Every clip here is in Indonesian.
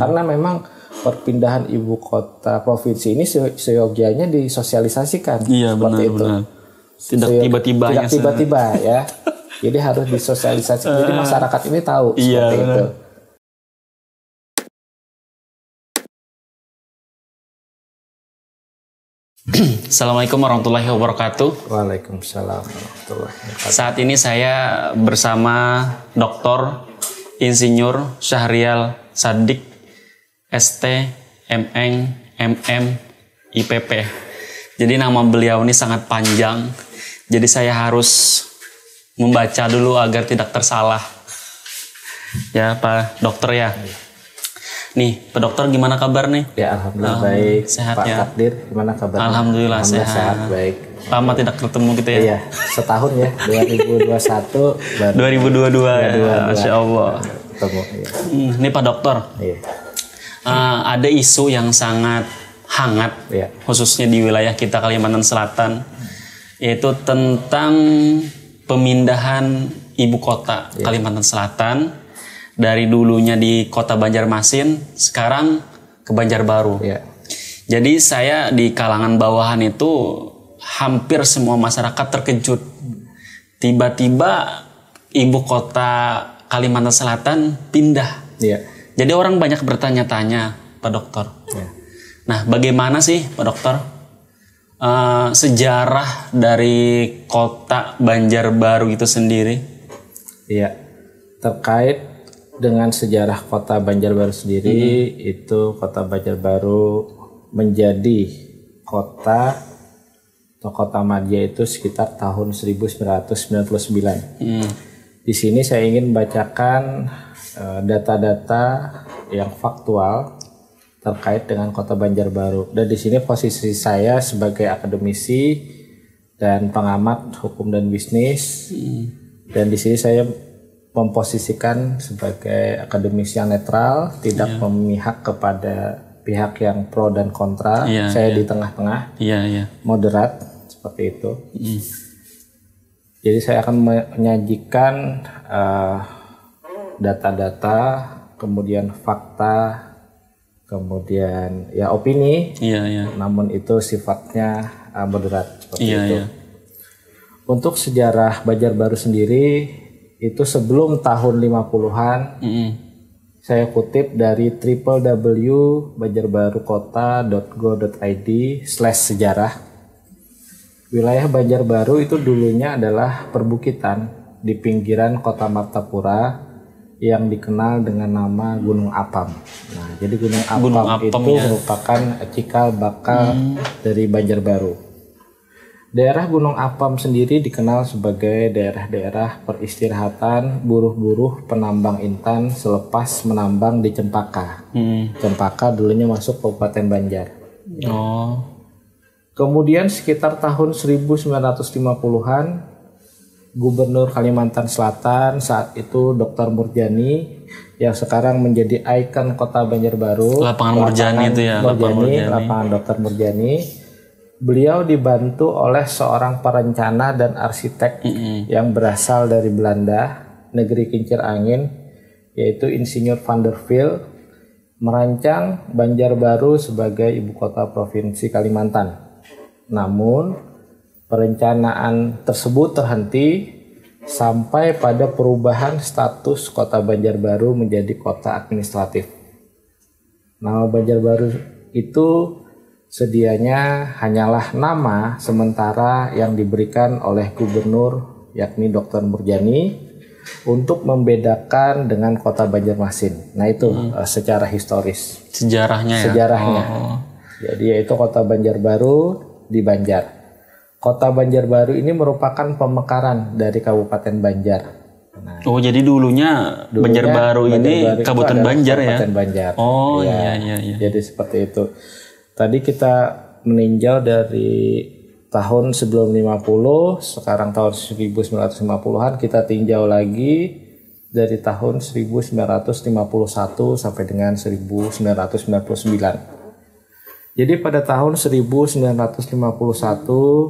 Karena memang perpindahan ibu kota provinsi ini seyogianya disosialisasikan. Iya, seperti itu. Benar. Tidak tiba-tiba ya. Jadi harus disosialisasikan. Jadi masyarakat ini tahu seperti itu. Assalamualaikum warahmatullahi wabarakatuh. Waalaikumsalam warahmatullahi wabarakatuh. Saat ini saya bersama Dr. Insinyur Syahrial Sadik, ST, MN, MM, IPP. Jadi nama beliau ini sangat panjang. Jadi saya harus membaca dulu agar tidak tersalah. Ya Pak Dokter ya. Nih, Pak Dokter gimana kabar nih? Ya Alhamdulillah baik. Sehat Pak ya? Takdir gimana kabarnya? Alhamdulillah sehat. Baik. Lama tidak ketemu gitu ya? Iya, setahun ya. 2021 baru 2022 ya. Masya Allah. Ketemu. Ya. Ini Pak Dokter. Iya. Ada isu yang sangat hangat, khususnya di wilayah kita Kalimantan Selatan, yaitu tentang pemindahan ibu kota Kalimantan Selatan. Dari dulunya di Kota Banjarmasin, sekarang ke Banjarbaru. Jadi saya di kalangan bawahan itu hampir semua masyarakat terkejut. Tiba-tiba ibu kota Kalimantan Selatan pindah. Jadi orang banyak bertanya-tanya, Pak Dokter. Nah, bagaimana sih Pak Dokter sejarah dari kota Banjarbaru itu sendiri? Iya, terkait dengan sejarah kota Banjarbaru sendiri, itu kota Banjarbaru menjadi kota atau kota madya itu sekitar tahun 1999. Di sini saya ingin bacakan data-data yang faktual terkait dengan kota Banjarbaru. Dan di sini posisi saya sebagai akademisi dan pengamat hukum dan bisnis. Dan di sini saya memposisikan sebagai akademisi yang netral, tidak memihak kepada pihak yang pro dan kontra. Saya di tengah-tengah, moderat seperti itu. Jadi saya akan menyajikan data-data, kemudian fakta, kemudian ya opini. Namun itu sifatnya moderat seperti itu. Untuk sejarah Banjarbaru sendiri, itu sebelum tahun 50-an, saya kutip dari www.banjarbarukota.go.id/sejarah. Wilayah Banjarbaru itu dulunya adalah perbukitan di pinggiran kota Martapura yang dikenal dengan nama Gunung Apam. Nah, jadi Gunung Apam itu merupakan cikal bakal dari Banjarbaru. Daerah Gunung Apam sendiri dikenal sebagai daerah-daerah peristirahatan buruh-buruh penambang intan selepas menambang di Cempaka. Cempaka dulunya masuk Kabupaten Banjar. Kemudian sekitar tahun 1950-an, Gubernur Kalimantan Selatan saat itu Dr. Murjani yang sekarang menjadi ikon kota Banjarbaru. Lapangan Murjani itu ya, lapangan Dr. Murjani. Beliau dibantu oleh seorang perencana dan arsitek yang berasal dari Belanda, negeri kincir angin, yaitu Insinyur van der Velde, merancang Banjarbaru sebagai ibu kota provinsi Kalimantan. Namun, perencanaan tersebut terhenti sampai pada perubahan status kota Banjarbaru menjadi kota administratif. Nama Banjarbaru itu sedianya hanyalah nama sementara yang diberikan oleh gubernur yakni Dr. Murjani untuk membedakan dengan kota Banjarmasin. Nah itu secara historis. Sejarahnya. Jadi yaitu kota Banjarbaru di Banjar. Kota Banjarbaru ini merupakan pemekaran dari Kabupaten Banjar. Nah, jadi dulunya Banjarbaru ini Kabupaten Banjar ya? Kabupaten Banjar. Iya. Jadi seperti itu. Tadi kita meninjau dari tahun sebelum 50, sekarang tahun 1950-an, kita tinjau lagi dari tahun 1951 sampai dengan 1999. Jadi pada tahun 1951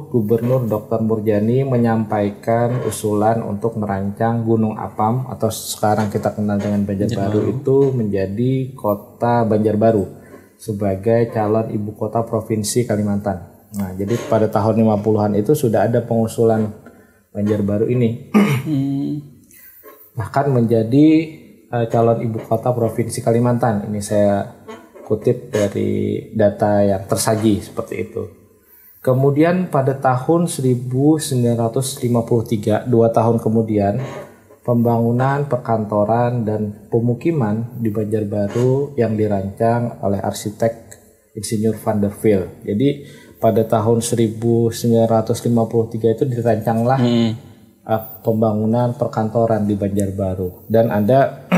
Gubernur Dr. Murjani menyampaikan usulan untuk merancang Gunung Apam atau sekarang kita kenal dengan Banjarbaru itu menjadi kota Banjarbaru sebagai calon ibu kota provinsi Kalimantan. Nah, jadi pada tahun 50-an itu sudah ada pengusulan Banjarbaru ini. Bahkan menjadi calon ibu kota provinsi Kalimantan. Ini saya kutip dari data yang tersaji seperti itu. Kemudian pada tahun 1953, 2 tahun kemudian, pembangunan perkantoran dan pemukiman di Banjarbaru yang dirancang oleh arsitek Insinyur Van der Velde. Jadi pada tahun 1953 itu dirancanglah pembangunan perkantoran di Banjarbaru, dan ada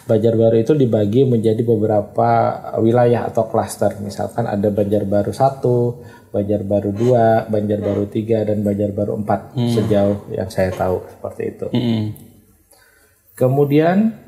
Banjarbaru itu dibagi menjadi beberapa wilayah atau klaster. Misalkan ada Banjarbaru 1, Banjarbaru 2, Banjarbaru 3, dan Banjarbaru 4 sejauh yang saya tahu seperti itu. Kemudian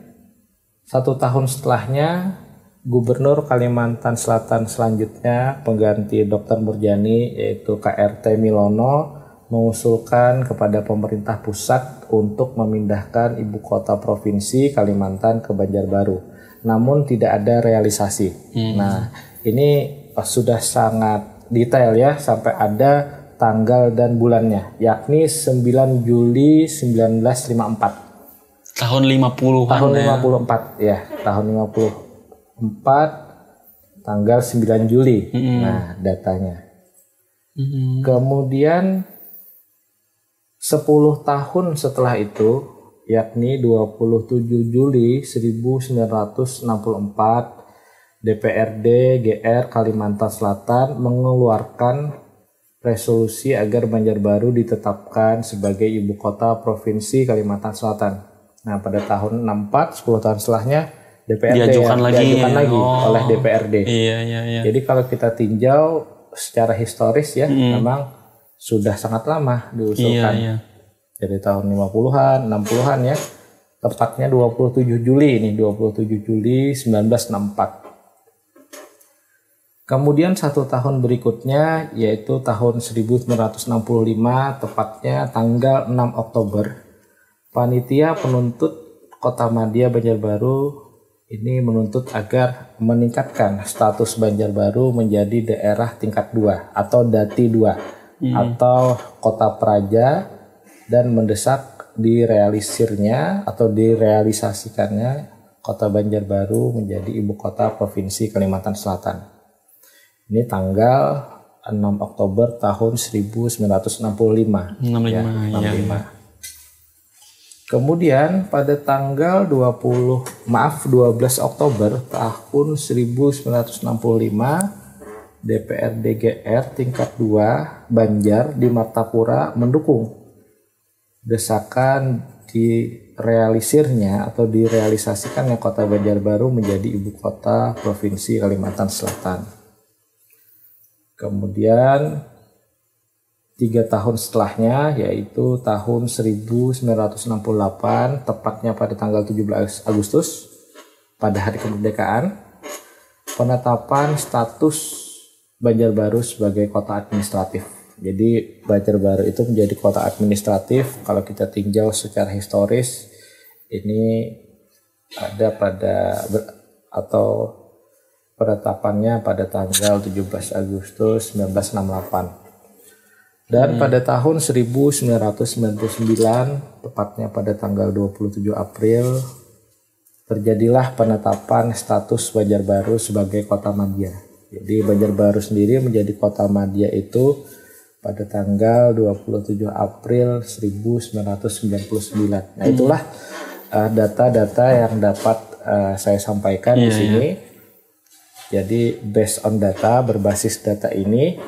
1 tahun setelahnya Gubernur Kalimantan Selatan selanjutnya pengganti Dr. Murjani yaitu KRT Milono mengusulkan kepada pemerintah pusat untuk memindahkan ibu kota provinsi Kalimantan ke Banjarbaru. Namun tidak ada realisasi. Nah, ini sudah sangat detail ya, sampai ada tanggal dan bulannya, yakni 9 Juli 1954. Tahun 50-an. Tahun 54 ya, tahun 54 tanggal 9 Juli. Nah, datanya. Kemudian 10 tahun setelah itu, yakni 27 Juli 1964, DPRD GR Kalimantan Selatan mengeluarkan resolusi agar Banjarbaru ditetapkan sebagai ibu kota provinsi Kalimantan Selatan. Nah, pada tahun 64, 10 tahun setelahnya, DPRD diajukan lagi oleh DPRD. Iya. Jadi kalau kita tinjau secara historis ya, memang sudah sangat lama diusulkan. Iya. Dari tahun 50-an, 60-an ya. Tepatnya 27 Juli ini, 27 Juli 1964. Kemudian 1 tahun berikutnya yaitu tahun 1965, tepatnya tanggal 6 Oktober, panitia penuntut Kotamadya Banjarbaru ini menuntut agar meningkatkan status Banjarbaru menjadi daerah tingkat 2 atau Dati 2 atau kota praja, dan mendesak direalisirnya atau direalisasikannya kota Banjarbaru menjadi ibu kota provinsi Kalimantan Selatan. Ini tanggal 6 Oktober tahun 1965. 65. Kemudian pada tanggal 12 Oktober tahun 1965, DPRD GR tingkat 2 Banjar di Martapura mendukung desakan direalisirnya atau direalisasikannya kota Banjarbaru menjadi ibu kota provinsi Kalimantan Selatan. Kemudian 3 tahun setelahnya, yaitu tahun 1968, tepatnya pada tanggal 17 Agustus, pada hari kemerdekaan, penetapan status Banjarbaru sebagai kota administratif. Jadi Banjarbaru itu menjadi kota administratif. Kalau kita tinjau secara historis, ini ada penetapannya pada tanggal 17 Agustus 1968. Dan pada tahun 1999, tepatnya pada tanggal 27 April, terjadilah penetapan status Banjarbaru sebagai kota madya. Jadi Banjarbaru sendiri menjadi kota madya itu pada tanggal 27 April 1999. Nah, itulah data-data yang dapat saya sampaikan di sini. Jadi based on data, berbasis data ini,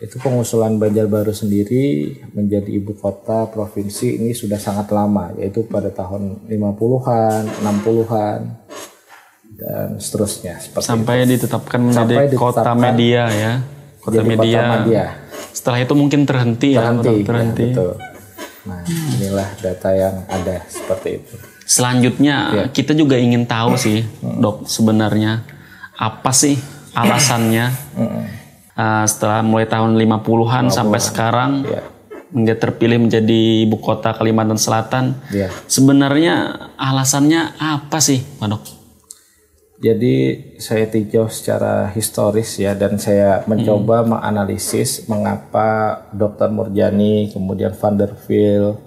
itu pengusulan Banjarbaru sendiri menjadi ibu kota provinsi ini sudah sangat lama, yaitu pada tahun 50-an, 60-an, dan seterusnya. Sampai ditetapkan menjadi kota media ya. Kota media. Setelah itu mungkin terhenti. Ya, betul. Nah, inilah data yang ada seperti itu. Selanjutnya kita juga ingin tahu sih, Dok, sebenarnya apa sih alasannya setelah mulai tahun 50-an sampai sekarang menjadi terpilih menjadi ibu kota Kalimantan Selatan. Sebenarnya alasannya apa sih, Pak Dok? Jadi saya tinjau secara historis ya, dan saya mencoba menganalisis mengapa Dr. Murjani, kemudian Van der Veel,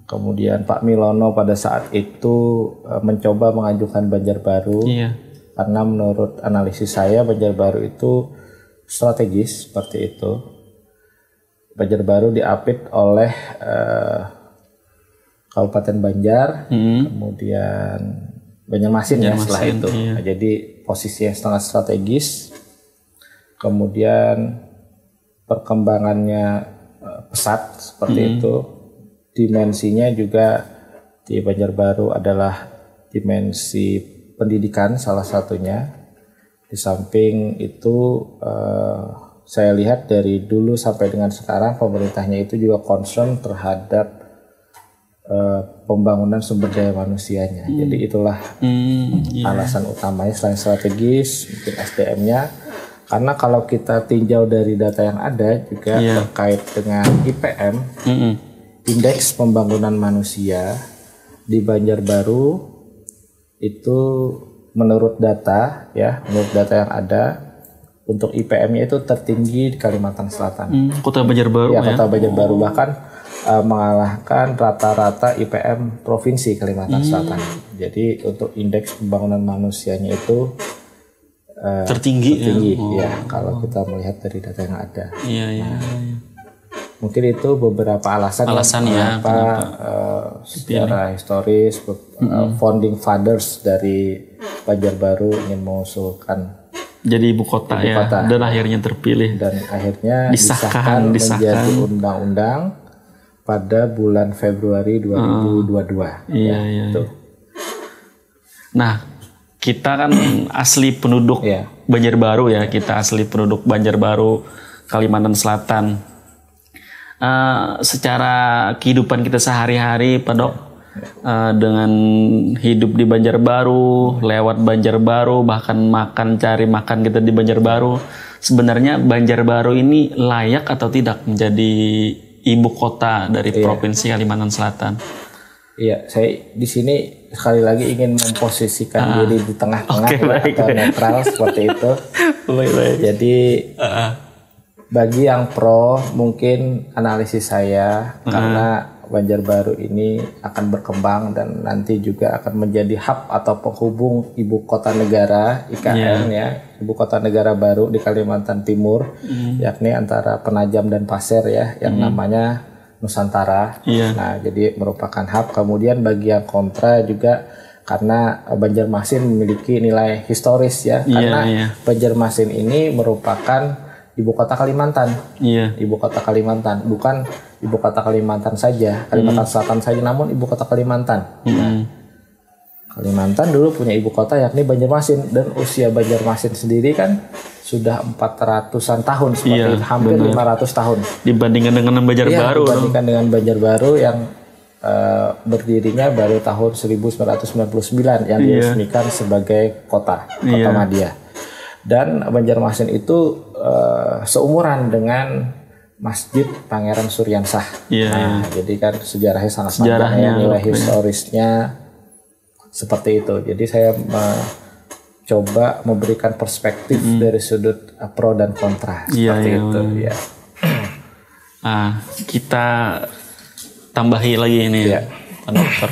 kemudian Pak Milono pada saat itu mencoba mengajukan Banjarbaru. Karena menurut analisis saya Banjarbaru itu strategis seperti itu. Banjarbaru diapit oleh Kabupaten Banjar, kemudian Banjarmasin ya setelah itu. Nah, jadi posisi yang sangat strategis, kemudian perkembangannya pesat seperti itu. Dimensinya juga di Banjarbaru adalah dimensi pendidikan salah satunya. Di samping itu saya lihat dari dulu sampai dengan sekarang pemerintahnya itu juga concern terhadap pembangunan sumber daya manusianya. Jadi itulah alasan utamanya selain strategis, mungkin SDM-nya. Karena kalau kita tinjau dari data yang ada juga terkait dengan IPM, Indeks Pembangunan Manusia di Banjarbaru itu menurut data yang ada untuk IPM-nya itu tertinggi di Kalimantan Selatan. Kota Banjarbaru ya? Kota Banjarbaru bahkan mengalahkan rata-rata IPM provinsi Kalimantan Selatan. Jadi untuk indeks pembangunan manusianya itu tertinggi ya kalau kita melihat dari data yang ada. Iya. Mungkin itu beberapa alasan kenapa secara historis founding fathers dari Banjarbaru ingin mengusulkan jadi ibu kota. Dan akhirnya terpilih dan akhirnya disahkan menjadi undang-undang pada bulan Februari 2022. Iya. Nah, kita kan asli penduduk Banjarbaru ya, kita asli penduduk Banjarbaru, Kalimantan Selatan. Secara kehidupan kita sehari-hari, Pak Dok, dengan hidup di Banjarbaru, lewat Banjarbaru, bahkan cari makan kita di Banjarbaru, sebenarnya Banjarbaru ini layak atau tidak menjadi ibu kota dari Provinsi Kalimantan Selatan? Iya, saya di sini sekali lagi ingin memposisikan diri di tengah-tengah atau netral seperti itu. Jadi bagi yang pro mungkin analisis saya karena Banjarbaru ini akan berkembang dan nanti juga akan menjadi hub atau penghubung ibu kota negara IKN ibu kota negara baru di Kalimantan Timur, yakni antara Penajam dan Pasir yang namanya Nusantara. Nah, jadi merupakan hub. Kemudian bagi yang kontra juga karena Banjarmasin memiliki nilai historis karena Banjarmasin ini merupakan ibu kota Kalimantan. Ibu kota Kalimantan, bukan ibu kota Kalimantan saja, Kalimantan Selatan saja, namun ibu kota Kalimantan. Kalimantan dulu punya ibu kota yakni Banjarmasin, dan usia Banjarmasin sendiri kan sudah 400-an tahun seperti itu, hampir 500 tahun. Dibandingkan dengan Banjarbaru. Dibandingkan dengan Banjarbaru yang berdirinya baru tahun 1999 yang diresmikan sebagai kota madya. Dan Banjarmasin itu seumuran dengan Masjid Pangeran Suryansah. Jadi kan sejarahnya sangat panjang, nilai historisnya seperti itu. Jadi saya coba memberikan perspektif dari sudut pro dan kontra seperti itu. Kita tambahi lagi ini, Pak Dokter.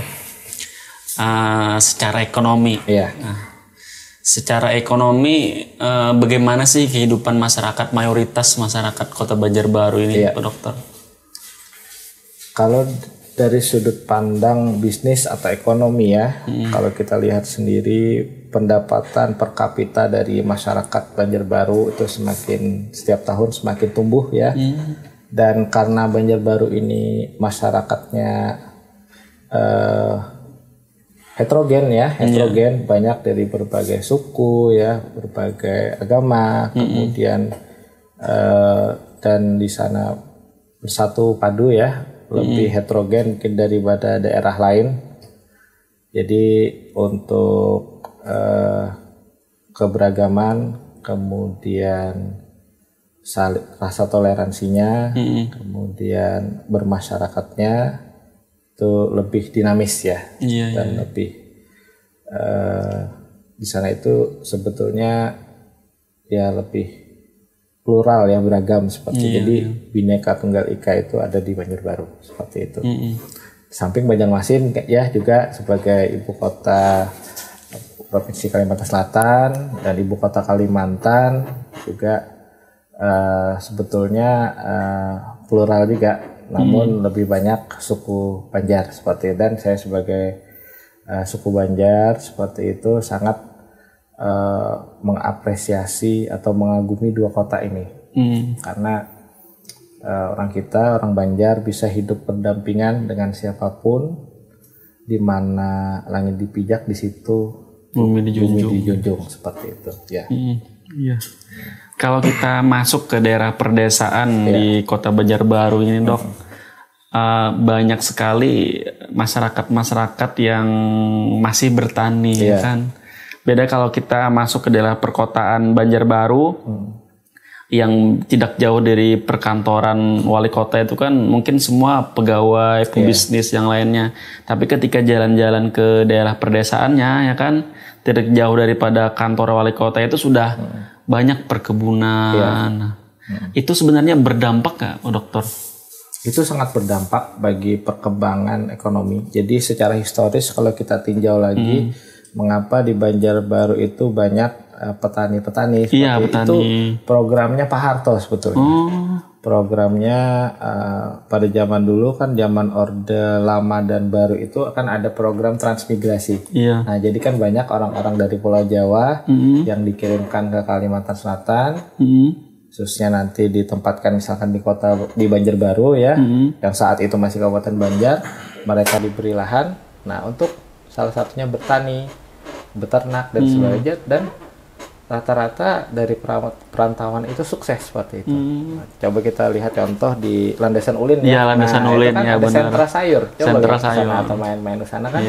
Secara ekonomi. Secara ekonomi, bagaimana sih kehidupan masyarakat, mayoritas masyarakat Kota Banjarbaru ini, Pak Dokter? Kalau dari sudut pandang bisnis atau ekonomi kalau kita lihat sendiri pendapatan per kapita dari masyarakat Banjarbaru itu setiap tahun semakin tumbuh dan karena Banjarbaru ini masyarakatnya heterogen banyak dari berbagai suku berbagai agama, kemudian dan di sana bersatu padu lebih heterogen mungkin daripada daerah lain. Jadi untuk keberagaman kemudian rasa toleransinya, kemudian bermasyarakatnya itu lebih dinamis ya, dan lebih di sana itu sebetulnya ya lebih plural ya, beragam seperti jadi Bhinneka Tunggal Ika itu ada di Banjarbaru seperti itu. Samping Banjarmasin ya juga sebagai ibu kota Provinsi Kalimantan Selatan dan ibu kota Kalimantan juga sebetulnya plural juga, namun lebih banyak suku Banjar seperti itu. Dan saya sebagai suku Banjar seperti itu sangat mengapresiasi atau mengagumi dua kota ini karena orang Banjar bisa hidup berdampingan dengan siapapun, di mana langit dipijak di situ bumi dijunjung seperti itu ya. Iya. Kalau kita masuk ke daerah perdesaan di Kota Banjarbaru ini, Dok, banyak sekali masyarakat yang masih bertani, kan. Beda kalau kita masuk ke daerah perkotaan Banjarbaru, yang tidak jauh dari perkantoran wali kota itu kan mungkin semua pegawai, pebisnis yang lainnya. Tapi ketika jalan-jalan ke daerah perdesaannya, ya kan, tidak jauh daripada kantor wali kota itu sudah banyak perkebunan. Itu sebenarnya berdampak nggak, Dokter? Itu sangat berdampak bagi perkembangan ekonomi. Jadi secara historis kalau kita tinjau lagi, mengapa di Banjarbaru itu banyak petani-petani seperti petani. Itu programnya Pak Harto sebetulnya. Programnya pada zaman dulu kan, zaman Orde Lama dan Baru itu akan ada program transmigrasi. Nah jadi kan banyak orang-orang dari Pulau Jawa yang dikirimkan ke Kalimantan Selatan, khususnya nanti ditempatkan misalkan di Banjarbaru ya, yang saat itu masih Kabupaten Banjar. Mereka diberi lahan, nah untuk salah satunya bertani, beternak dan sebagainya, dan rata-rata dari perantauan itu sukses seperti itu. Nah, coba kita lihat contoh di Landasan Ulin ya. Landasan Ulin kan ya, ada benar. sentra sayur. Coba sentra sayur sayur atau main-main di sana kan.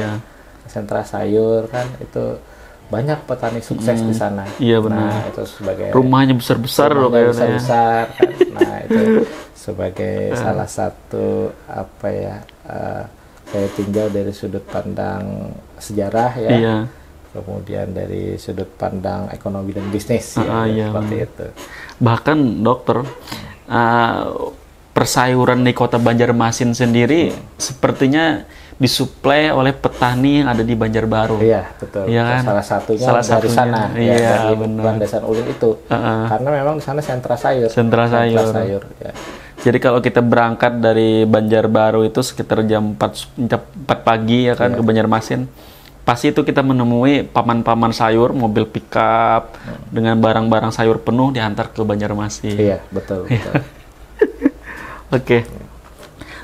Sentra sayur kan itu banyak petani sukses di sana. Iya benar. Nah, itu sebagai rumahnya besar-besar loh kayaknya. Besar-besar kan. Nah, itu sebagai salah satu saya tinjau dari sudut pandang sejarah ya. Kemudian dari sudut pandang ekonomi dan bisnis seperti itu. Bahkan Dokter, persayuran di Kota Banjarmasin sendiri sepertinya disuplai oleh petani yang ada di Banjarbaru. Iya, betul. Ya kan? Salah satunya dari sana, dari Landasan Ulin itu. Karena memang di sana sentra sayur. Sentra sayur. Ya. Jadi kalau kita berangkat dari Banjarbaru itu sekitar jam 4 pagi ya kan, ke Banjarmasin. Pasti itu kita menemui paman-paman sayur, mobil pickup dengan barang-barang sayur penuh diantar ke Banjarmasin. Iya, betul. Oke.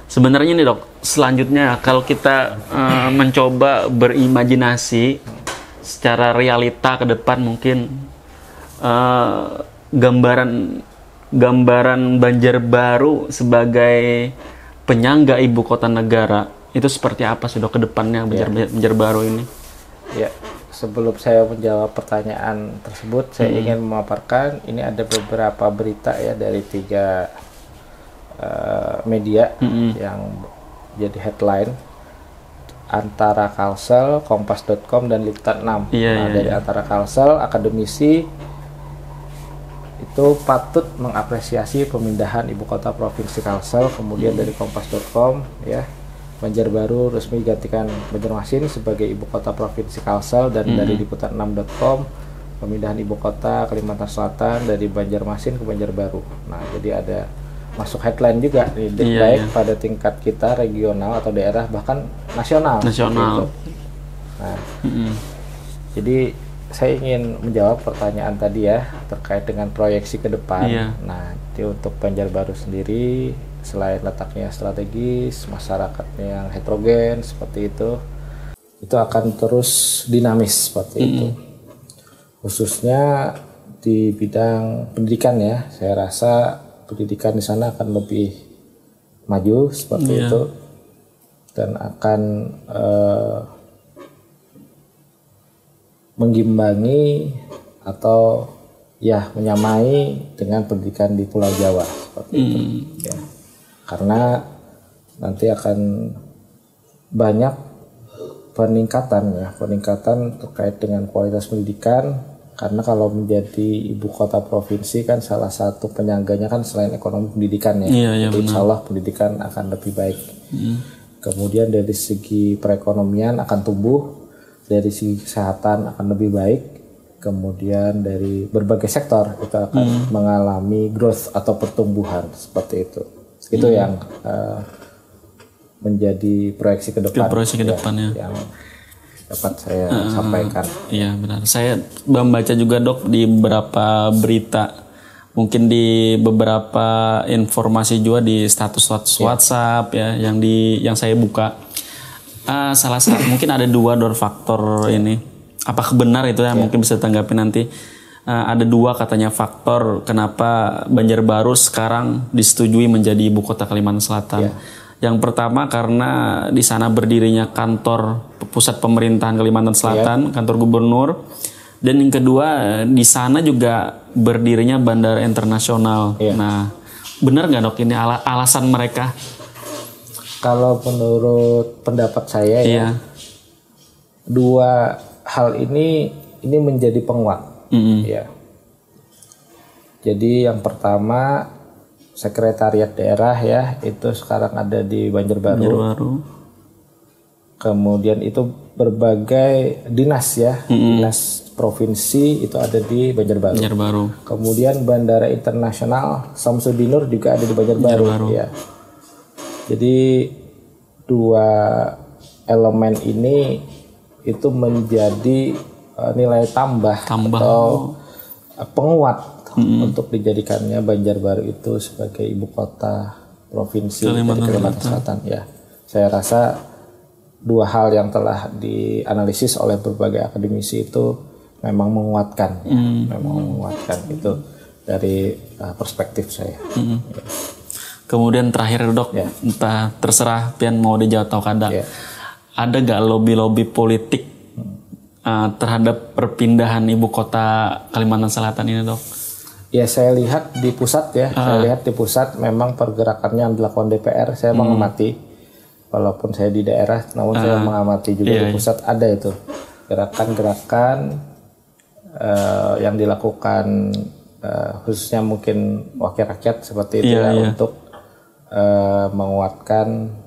Sebenarnya nih Dok, selanjutnya kalau kita mencoba berimajinasi secara realita ke depan, mungkin gambaran Banjarbaru sebagai penyangga ibu kota negara itu seperti apa sih Dok ke depannya Banjarbaru ini? Ya, sebelum saya menjawab pertanyaan tersebut, saya ingin memaparkan ini ada beberapa berita ya dari 3 media yang jadi headline, antara Kalsel, Kompas.com dan Liputan 6. Dari antara Kalsel, akademisi itu patut mengapresiasi pemindahan ibu kota provinsi Kalsel. Kemudian dari Kompas.com ya, Banjarbaru resmi digantikan Banjarmasin sebagai ibu kota provinsi Kalsel. Dan dari Liputan6.com, pemindahan ibu kota Kalimantan Selatan dari Banjarmasin ke Banjarbaru. Nah, jadi ada masuk headline juga nih, baik pada tingkat kita regional atau daerah, bahkan nasional. Gitu. Nah, jadi saya ingin menjawab pertanyaan tadi ya terkait dengan proyeksi ke depan. Nah, jadi untuk Banjarbaru sendiri, selain letaknya strategis, masyarakatnya yang heterogen seperti itu akan terus dinamis seperti itu. Khususnya di bidang pendidikan ya, saya rasa pendidikan di sana akan lebih maju seperti itu, dan akan mengimbangi atau ya menyamai dengan pendidikan di Pulau Jawa seperti itu. Ya. Karena nanti akan banyak peningkatan terkait dengan kualitas pendidikan. Karena kalau menjadi ibu kota provinsi kan salah satu penyangganya kan selain ekonomi pendidikan ya. Jadi insya Allah pendidikan akan lebih baik. Kemudian dari segi perekonomian akan tumbuh, dari segi kesehatan akan lebih baik. Kemudian dari berbagai sektor itu akan mengalami growth atau pertumbuhan seperti itu. Itu yang menjadi proyeksi ke depan. Yang dapat saya sampaikan. Iya benar. Saya membaca juga Dok di beberapa berita, mungkin di beberapa informasi juga di status WhatsApp ya yang saya buka. Salah satu mungkin ada 2 faktor ini. Apakah benar itu ya? Mungkin bisa tanggapi nanti. Ada 2 katanya faktor kenapa Banjarbaru sekarang disetujui menjadi ibu kota Kalimantan Selatan. Yang pertama karena di sana berdirinya kantor pusat pemerintahan Kalimantan Selatan, kantor gubernur. Dan yang kedua di sana juga berdirinya bandara internasional. Nah, benar nggak Dok ini alasan mereka? Kalau menurut pendapat saya ya, 2 hal ini menjadi penguat. Ya. Jadi yang pertama sekretariat daerah ya itu sekarang ada di Banjarbaru. Kemudian itu berbagai dinas ya, dinas provinsi itu ada di Banjarbaru. Kemudian bandara internasional Samsudinur juga ada di Banjarbaru. Ya. Jadi 2 elemen ini itu menjadi nilai tambah. Atau penguat untuk dijadikannya Banjarbaru itu sebagai ibu kota provinsi Kalimantan Selatan. Ya, saya rasa 2 hal yang telah dianalisis oleh berbagai akademisi itu memang menguatkan, itu dari perspektif saya. Ya. Kemudian terakhir Dok, entah terserah pian mau dijawab atau kada. Ada gak lobby-lobby politik terhadap perpindahan ibu kota Kalimantan Selatan ini Dok? Ya saya lihat di pusat saya lihat di pusat memang pergerakannya yang dilakukan DPR saya mengamati, walaupun saya di daerah, namun saya mengamati juga di pusat ada itu gerakan-gerakan yang dilakukan khususnya mungkin wakil rakyat seperti itu untuk menguatkan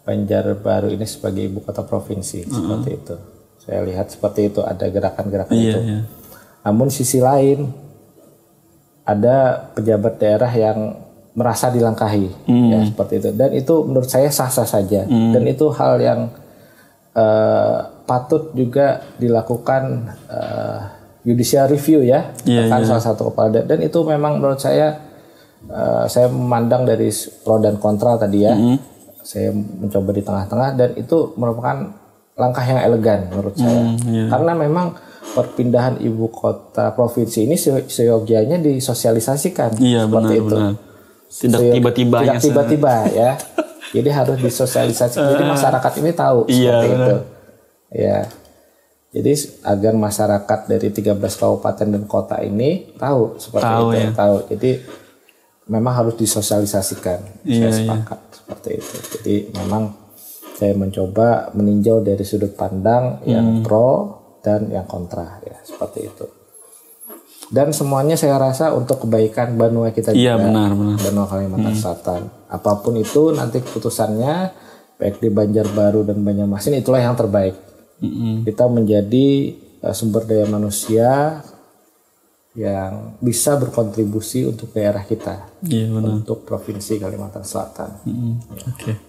Banjarbaru ini sebagai ibu kota provinsi seperti itu. Saya lihat seperti itu ada gerakan-gerakan itu. Namun sisi lain ada pejabat daerah yang merasa dilangkahi ya seperti itu, dan itu menurut saya sah-sah saja dan itu hal yang patut juga dilakukan judicial review ya, salah satu kepala daerah, dan itu memang menurut saya memandang dari pro dan kontra tadi ya, saya mencoba di tengah-tengah dan itu merupakan langkah yang elegan menurut saya karena memang perpindahan ibu kota provinsi ini seyogianya disosialisasikan seperti itu. Tidak tiba-tiba ya. Jadi harus disosialisasikan. Jadi masyarakat ini tahu seperti itu. Ya. Jadi agar masyarakat dari 13 kabupaten dan kota ini tahu seperti itu. Tahu. Jadi memang harus disosialisasikan. Saya sepakat seperti itu. Jadi memang saya mencoba meninjau dari sudut pandang yang pro dan yang kontra ya seperti itu. Dan semuanya saya rasa untuk kebaikan Banua kita juga. Benar. Banua Kalimantan Selatan. Apapun itu nanti keputusannya baik di Banjarbaru dan Banjarmasin itulah yang terbaik. Kita menjadi sumber daya manusia yang bisa berkontribusi untuk daerah kita, untuk provinsi Kalimantan Selatan. Oke.